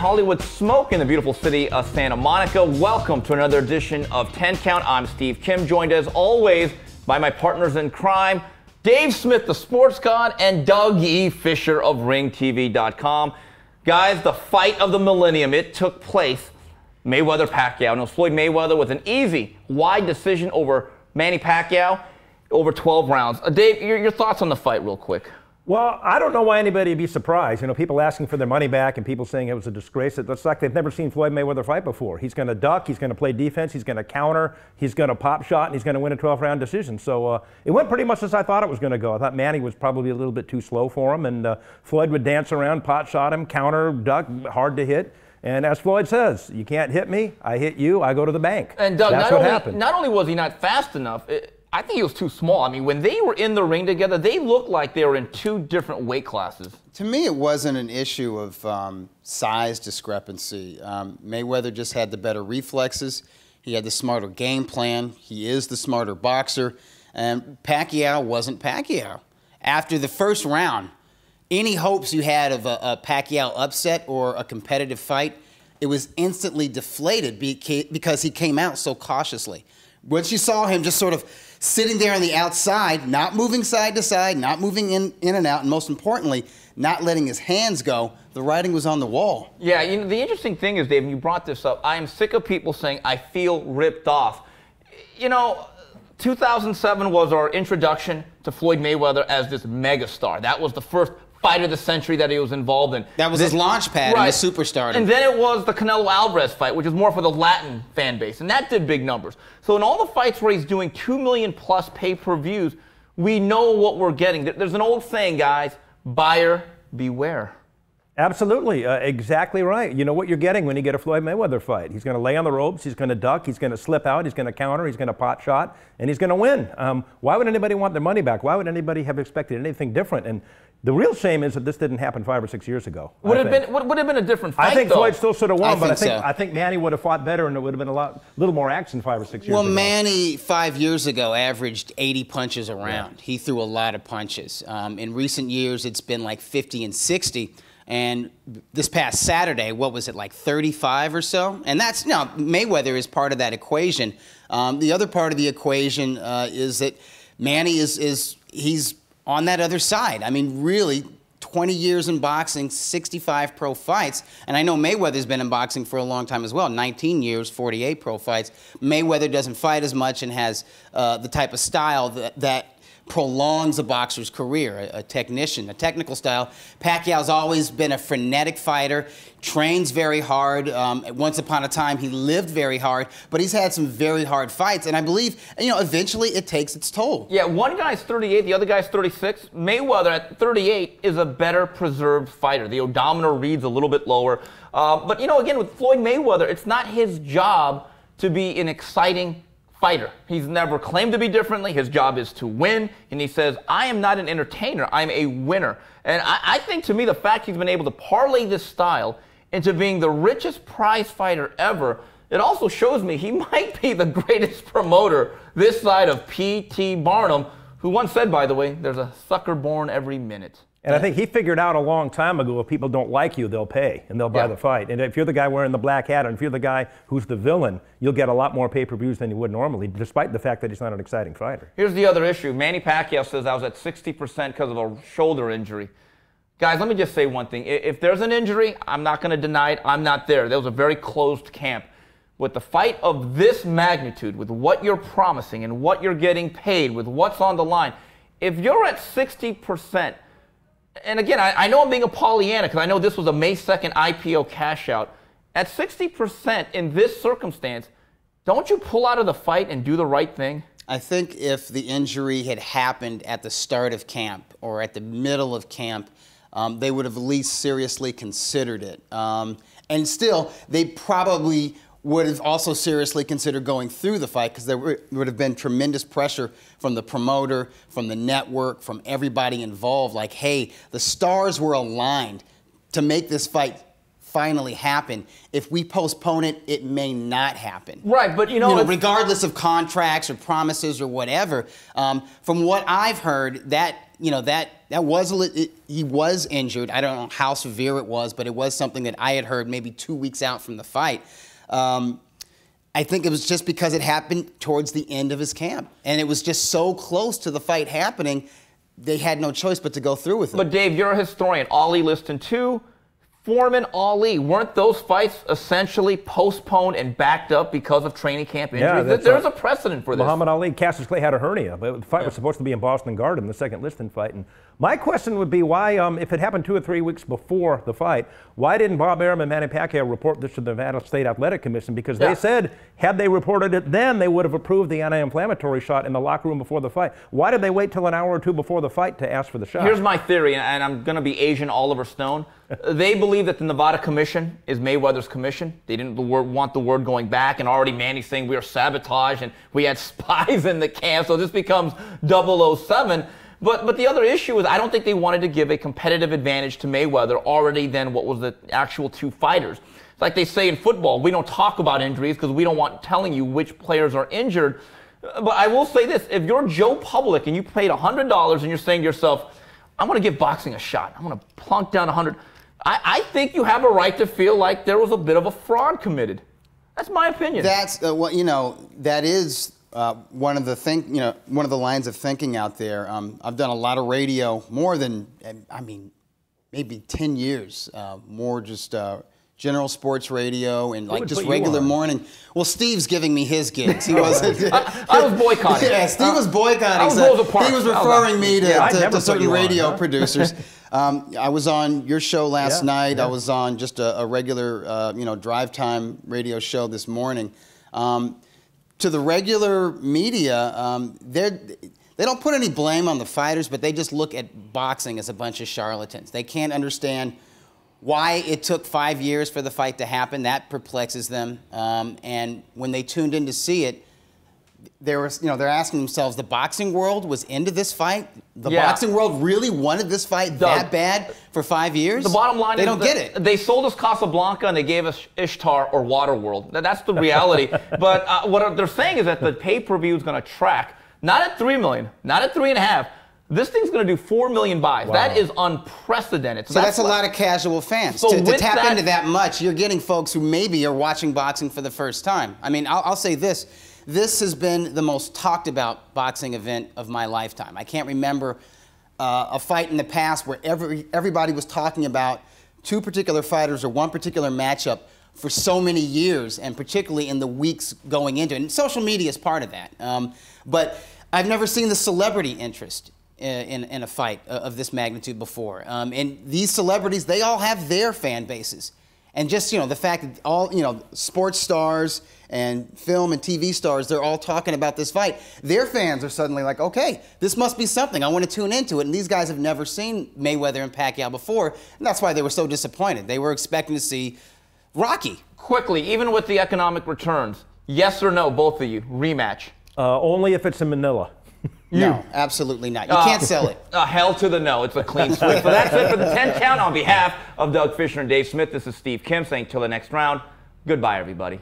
Hollywood smoke in the beautiful city of Santa Monica. Welcome to another edition of 10 Count. I'm Steve Kim, joined as always by my partners in crime, Dave Smith, the sports god, and Doug E. Fischer of RingTV.com. Guys, the fight of the millennium, it took place. Mayweather Pacquiao. And it was Floyd Mayweather with an easy, wide decision over Manny Pacquiao over 12 rounds. Dave, your thoughts on the fight real quick. Well, I don't know why anybody would be surprised. You know, people asking for their money back and people saying it was a disgrace. It looks like they've never seen Floyd Mayweather fight before. He's going to duck, he's going to play defense, he's going to counter, he's going to pop shot, and he's going to win a 12-round decision. So it went pretty much as I thought it was going to go. I thought Manny was probably a little bit too slow for him, and Floyd would dance around, pot shot him, counter, duck, hard to hit. And as Floyd says, you can't hit me, I hit you, I go to the bank. And Doug, that's what happened. Not only was he not fast enough, I think he was too small. I mean, when they were in the ring together, they looked like they were in two different weight classes. To me, it wasn't an issue of size discrepancy. Mayweather just had the better reflexes. He had the smarter game plan. He is the smarter boxer. And Pacquiao wasn't Pacquiao. After the first round, any hopes you had of a Pacquiao upset or a competitive fight, it was instantly deflated because he came out so cautiously. Once you saw him just sort of sitting there on the outside, not moving side to side, not moving in and out, and most importantly, not letting his hands go, the writing was on the wall. Yeah, you know, the interesting thing is, Dave, you brought this up, I am sick of people saying, I feel ripped off. You know, 2007 was our introduction to Floyd Mayweather as this megastar. That was the first fight of the century that he was involved in. That was his launch pad in the superstardom. And then it was the Canelo Alvarez fight, which is more for the Latin fan base, and that did big numbers. So in all the fights where he's doing 2 million plus pay-per-views, we know what we're getting. There's an old saying, guys, buyer beware. Absolutely, exactly right. You know what you're getting when you get a Floyd Mayweather fight. He's going to lay on the ropes, he's going to duck, he's going to slip out, he's going to counter, he's going to pot shot, and he's going to win. Why would anybody want their money back? Why would anybody have expected anything different? And the real shame is that this didn't happen 5 or 6 years ago. Would have been a different fight, I think though. Floyd still should have won, but I think Manny would have fought better, and it would have been a little more action 5 or 6 years ago. Well, Manny 5 years ago averaged 80 punches a round. Yeah. He threw a lot of punches. In recent years, it's been like 50 and 60. And this past Saturday, what was it, like 35 or so? And that's, you know, Mayweather is part of that equation. The other part of the equation is that Manny he's on that other side. I mean, really, 20 years in boxing, 65 pro fights. And I know Mayweather's been in boxing for a long time as well, 19 years, 48 pro fights. Mayweather doesn't fight as much and has the type of style that prolongs a boxer's career, a technician, a technical style. Pacquiao's always been a frenetic fighter, trains very hard. Once upon a time, he lived very hard, but he's had some very hard fights, and I believe, you know, eventually it takes its toll. Yeah, one guy's 38, the other guy's 36. Mayweather at 38 is a better preserved fighter. The odometer reads a little bit lower. But, you know, again, with Floyd Mayweather, it's not his job to be an exciting fighter. He's never claimed to be differently. His job is to win, and he says, I am not an entertainer, I'm a winner. And I think, to me, the fact he's been able to parlay this style into being the richest prize fighter ever, it also shows me he might be the greatest promoter this side of P.T. Barnum, who once said, by the way, there's a sucker born every minute. And I think he figured out a long time ago, if people don't like you, they'll pay and they'll buy the fight. And if you're the guy wearing the black hat, and if you're the guy who's the villain, you'll get a lot more pay-per-views than you would normally, despite the fact that he's not an exciting fighter. Here's the other issue. Manny Pacquiao says I was at 60% because of a shoulder injury. Guys, let me just say one thing. If there's an injury, I'm not going to deny it. I'm not there. There was a very closed camp. With the fight of this magnitude, with what you're promising and what you're getting paid, with what's on the line, if you're at 60%, and again, I know I'm being a Pollyanna because I know this was a May 2nd IPO cash out. At 60% in this circumstance, don't you pull out of the fight and do the right thing? I think if the injury had happened at the start of camp or at the middle of camp, they would have at least seriously considered it. And still, they probably would have also seriously considered going through the fight because there would have been tremendous pressure from the promoter, from the network, from everybody involved. Like, hey, the stars were aligned to make this fight finally happen. If we postpone it, it may not happen. Right, but you know regardless of contracts or promises or whatever. From what I've heard, that he was injured. I don't know how severe it was, but it was something that I had heard maybe 2 weeks out from the fight. I think it was just because it happened towards the end of his camp, and it was just so close to the fight happening. They had no choice but to go through with it. But Dave, you're a historian. Ali Liston 2, Foreman, Ali, weren't those fights essentially postponed and backed up because of training camp injuries? Yeah, there's a precedent for this. Muhammad Ali, Cassius Clay had a hernia, but the fight was supposed to be in Boston Garden, the second Liston fight. And my question would be why, if it happened 2 or 3 weeks before the fight, why didn't Bob Arum and Manny Pacquiao report this to the Nevada State Athletic Commission? Because they said, had they reported it then, they would have approved the anti-inflammatory shot in the locker room before the fight. Why did they wait till an hour or two before the fight to ask for the shot? Here's my theory, and I'm going to be Asian Oliver Stone. They believe that the Nevada Commission is Mayweather's commission. They didn't want the word going back, and already Manny's saying we were sabotaged and we had spies in the camp, so this becomes 007. But the other issue is I don't think they wanted to give a competitive advantage to Mayweather already than what was the actual 2 fighters. It's like they say in football, we don't talk about injuries because we don't want telling you which players are injured. But I will say this, if you're Joe Public and you paid $100 and you're saying to yourself, I'm going to give boxing a shot, I'm going to plunk down 100, I think you have a right to feel like there was a bit of a fraud committed. That's my opinion. That's that is one of the lines of thinking out there. I've done a lot of radio, more than maybe 10 years, more just general sports radio and like just regular morning. Well, Steve's giving me his gigs. He wasn't. I was boycotting. Yeah, Steve was boycotting. He was referring me to certain radio producers. I was on your show last night. I was on just a regular, drive time radio show this morning. To the regular media, they don't put any blame on the fighters, but they just look at boxing as a bunch of charlatans. They can't understand why it took 5 years for the fight to happen. That perplexes them. And when they tuned in to see it, they're asking themselves, the boxing world was into this fight? The boxing world really wanted this fight that bad for 5 years? The bottom line they is don't get it. They sold us Casablanca and they gave us Ishtar or Waterworld. That's the reality. But what they're saying is that the pay-per-view is going to track, not at 3 million, not at 3.5. This thing's going to do 4 million buys. Wow. That is unprecedented. So that's a lot of casual fans. So to tap into that much, you're getting folks who maybe are watching boxing for the first time. I mean, I'll say this. This has been the most talked about boxing event of my lifetime. I can't remember a fight in the past where everybody was talking about 2 particular fighters or 1 particular matchup for so many years, and particularly in the weeks going into it. And social media is part of that. But I've never seen the celebrity interest in a fight of this magnitude before. And these celebrities, they all have their fan bases. And just, the fact that all, sports stars and film and TV stars, they're all talking about this fight. Their fans are suddenly like, okay, this must be something. I want to tune into it. And these guys have never seen Mayweather and Pacquiao before. And that's why they were so disappointed. They were expecting to see Rocky. Quickly, even with the economic returns, yes or no, both of you, rematch? Only if it's in Manila. No, absolutely not. You can't sell it. Hell to the no. It's a clean sweep. So that's it for the 10 count. On behalf of Doug Fischer and Dave Smith, this is Steve Kim saying till the next round, goodbye, everybody.